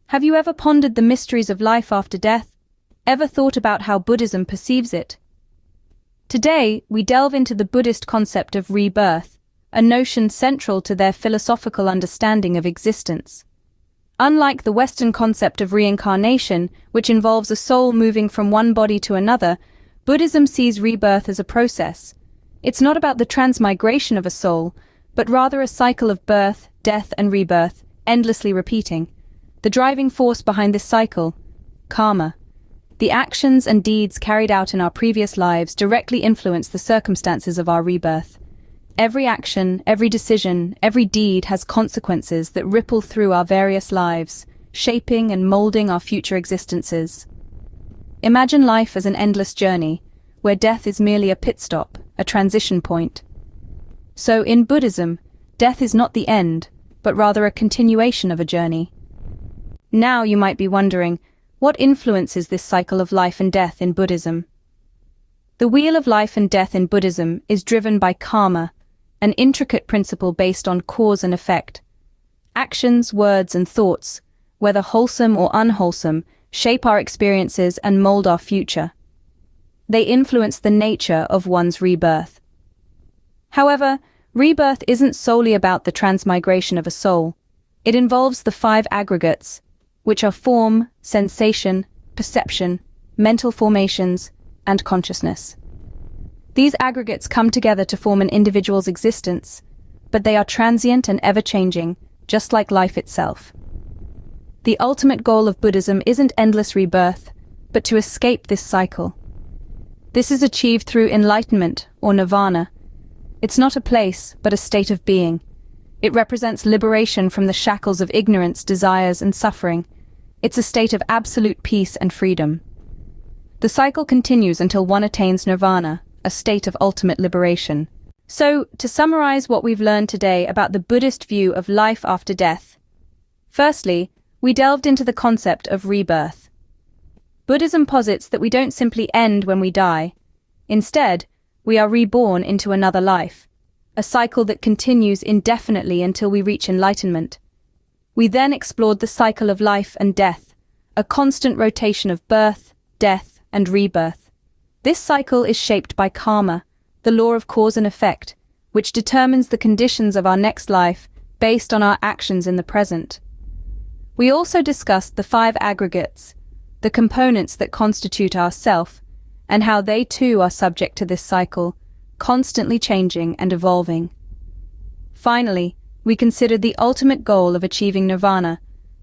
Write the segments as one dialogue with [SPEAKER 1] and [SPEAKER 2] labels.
[SPEAKER 1] Have you ever pondered the mysteries of life after death? Ever thought about how Buddhism perceives it? Today, we delve into the Buddhist concept of rebirth, a notion central to their philosophical understanding of existence. Unlike the Western concept of reincarnation, which involves a soul moving from one body to another, Buddhism sees rebirth as a process. It's not about the transmigration of a soul, but rather a cycle of birth, death, and rebirth, endlessly repeating. The driving force behind this cycle, karma. The actions and deeds carried out in our previous lives directly influence the circumstances of our rebirth. Every action, every decision, every deed has consequences that ripple through our various lives, shaping and molding our future existences. Imagine life as an endless journey, where death is merely a pit stop, a transition point. So in Buddhism, death is not the end, but rather a continuation of a journey. Now you might be wondering, what influences this cycle of life and death in Buddhism? The wheel of life and death in Buddhism is driven by karma, an intricate principle based on cause and effect. Actions, words, and thoughts, whether wholesome or unwholesome, shape our experiences and mold our future. They influence the nature of one's rebirth. However, rebirth isn't solely about the transmigration of a soul. It involves the 5 aggregates, which are form, sensation, perception, mental formations, and consciousness. These aggregates come together to form an individual's existence, but they are transient and ever-changing, just like life itself. The ultimate goal of Buddhism isn't endless rebirth, but to escape this cycle. This is achieved through enlightenment, or nirvana. It's not a place, but a state of being. It represents liberation from the shackles of ignorance, desires, and suffering. It's a state of absolute peace and freedom. The cycle continues until one attains nirvana, a state of ultimate liberation. So, to summarize what we've learned today about the Buddhist view of life after death. Firstly, we delved into the concept of rebirth. Buddhism posits that we don't simply end when we die. Instead, we are reborn into another life, a cycle that continues indefinitely until we reach enlightenment. We then explored the cycle of life and death, a constant rotation of birth, death, and rebirth. This cycle is shaped by karma, the law of cause and effect, which determines the conditions of our next life based on our actions in the present. We also discussed the 5 aggregates, the components that constitute our self, and how they too are subject to this cycle, constantly changing and evolving. Finally, we considered the ultimate goal of achieving nirvana,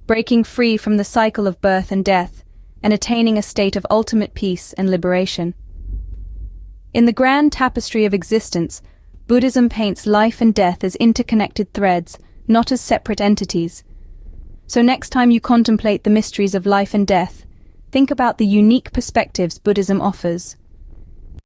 [SPEAKER 1] breaking free from the cycle of birth and death, and attaining a state of ultimate peace and liberation. In the grand tapestry of existence, Buddhism paints life and death as interconnected threads, not as separate entities. So next time you contemplate the mysteries of life and death, think about the unique perspectives Buddhism offers.